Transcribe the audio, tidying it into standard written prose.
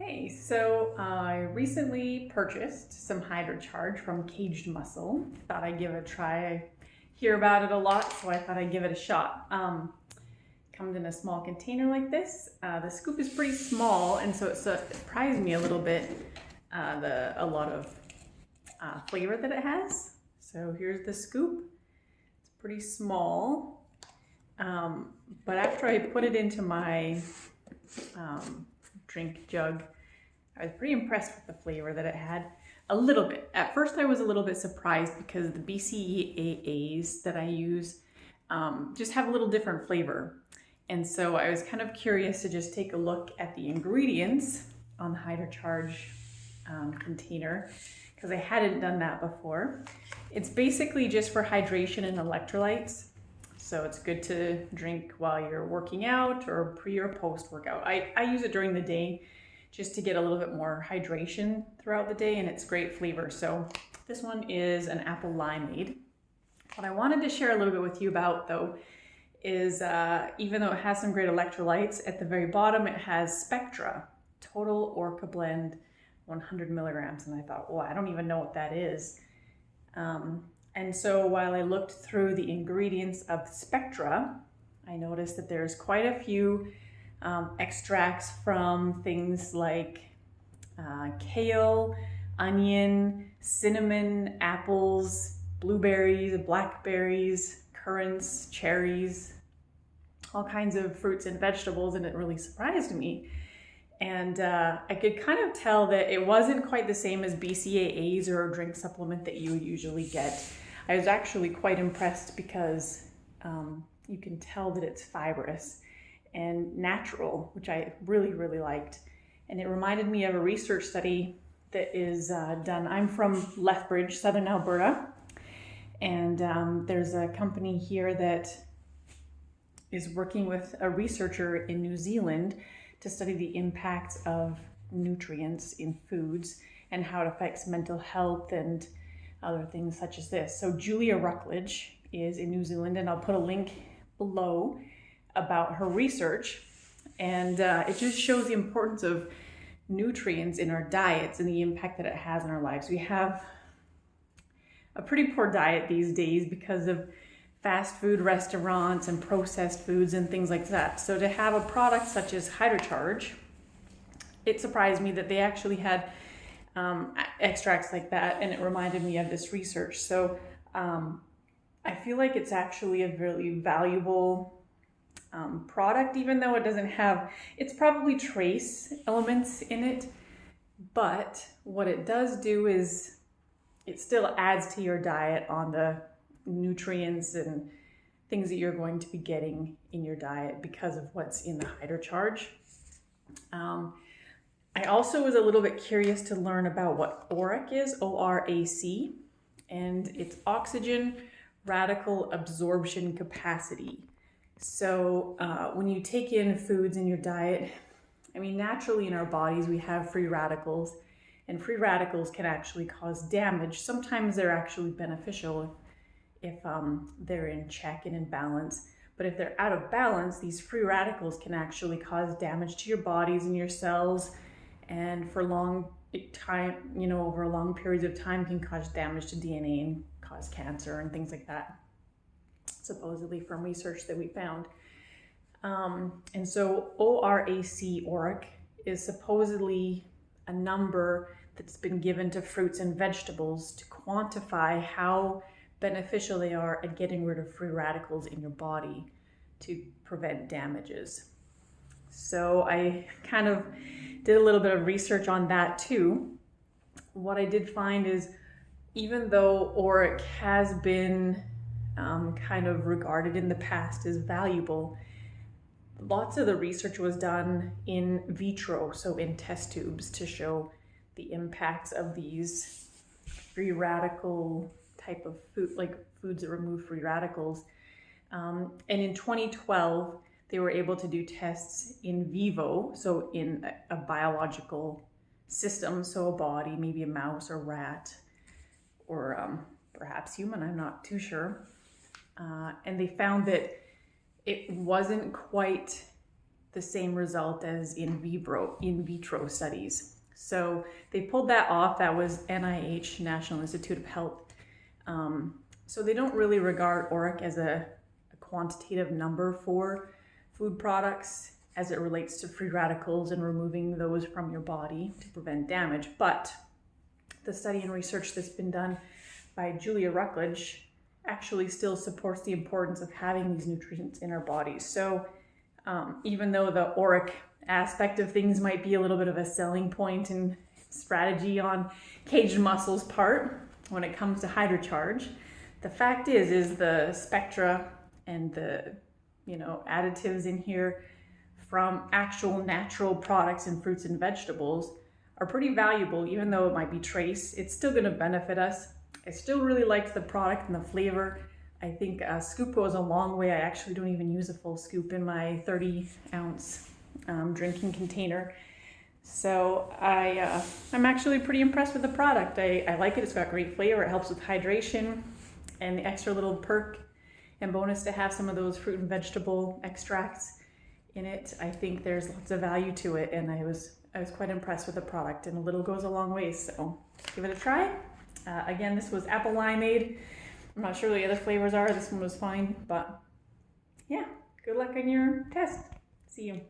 Hey, so I recently purchased some Hydra-Charge from KAGEDMUSCLE. Thought I'd give it a try. I hear about it a lot, so I thought I'd give it a shot. Comes in a small container like this. The scoop is pretty small, and so it surprised me a little bit, a lot of flavor that it has. So here's the scoop. It's pretty small, but after I put it into my drink jug, I was pretty impressed with the flavor that it had. A little bit. At first I was a little bit surprised because the BCAAs that I use just have a little different flavor. And so I was kind of curious to just take a look at the ingredients on the Hydra-Charge container, because I hadn't done that before. It's basically just for hydration and electrolytes. So it's good to drink while you're working out or pre or post workout. I use it during the day just to get a little bit more hydration throughout the day, and it's great flavor. So this one is an apple limeade. What I wanted to share a little bit with you about though is even though it has some great electrolytes, at the very bottom it has Spectra Total Orca Blend 100 milligrams. And I thought, well, I don't even know what that is. And so while I looked through the ingredients of Spectra, I noticed that there's quite a few extracts from things like kale, onion, cinnamon, apples, blueberries, blackberries, currants, cherries, all kinds of fruits and vegetables, and it really surprised me. And I could kind of tell that it wasn't quite the same as BCAAs or a drink supplement that you would usually get. I was actually quite impressed because you can tell that it's fibrous and natural, which I really, really liked. And it reminded me of a research study that is done. I'm from Lethbridge, Southern Alberta. And there's a company here that is working with a researcher in New Zealand to study the impacts of nutrients in foods and how it affects mental health and other things such as this. So Julia Rucklidge is in New Zealand, and I'll put a link below about her research. And it just shows the importance of nutrients in our diets and the impact that it has on our lives. We have a pretty poor diet these days because of fast food restaurants and processed foods and things like that. So to have a product such as Hydra-Charge, it surprised me that they actually had extracts like that, and it reminded me of this research. So I feel like it's actually a really valuable product, even though it doesn't have, it's probably trace elements in it, but what it does do is it still adds to your diet on the nutrients and things that you're going to be getting in your diet because of what's in the Hydra-Charge. I also was a little bit curious to learn about what ORAC is, ORAC, and it's oxygen radical absorption capacity. So when you take in foods in your diet, I mean, naturally in our bodies we have free radicals, and free radicals can actually cause damage. Sometimes they're actually beneficial if they're in check and in balance. But if they're out of balance, these free radicals can actually cause damage to your bodies and your cells, and for long time, over long periods of time, can cause damage to DNA and cause cancer and things like that, supposedly from research that we found. And so ORAC is supposedly a number that's been given to fruits and vegetables to quantify how beneficial they are at getting rid of free radicals in your body to prevent damages. So I kind of did a little bit of research on that too. What I did find is, even though ORAC has been kind of regarded in the past as valuable, lots of the research was done in vitro, so in test tubes, to show the impacts of these free radical type of food, like foods that remove free radicals. And in 2012, they were able to do tests in vivo, so in a biological system, so a body, maybe a mouse or rat, or perhaps human, I'm not too sure. And they found that it wasn't quite the same result as in vitro studies. So they pulled that off. That was NIH, National Institute of Health. So they don't really regard ORAC as a quantitative number for food products as it relates to free radicals and removing those from your body to prevent damage. But the study and research that's been done by Julia Rucklidge actually still supports the importance of having these nutrients in our bodies. So even though the ORAC aspect of things might be a little bit of a selling point and strategy on Kaged Muscle's part when it comes to Hydra-Charge, the fact is the spectra and the additives in here from actual natural products and fruits and vegetables are pretty valuable. Even though it might be trace, it's still going to benefit us. I still really liked the product and the flavor. I think a scoop goes a long way. I actually don't even use a full scoop in my 30-ounce drinking container. So I'm actually pretty impressed with the product. I like it. It's got great flavor. It helps with hydration, and the extra little perk and bonus to have some of those fruit and vegetable extracts in it. I think there's lots of value to it, and I was quite impressed with the product, and a little goes a long way. So give it a try. Again, this was apple limeade. I'm not sure what the other flavors are. This one was fine, but yeah, good luck on your test. See you.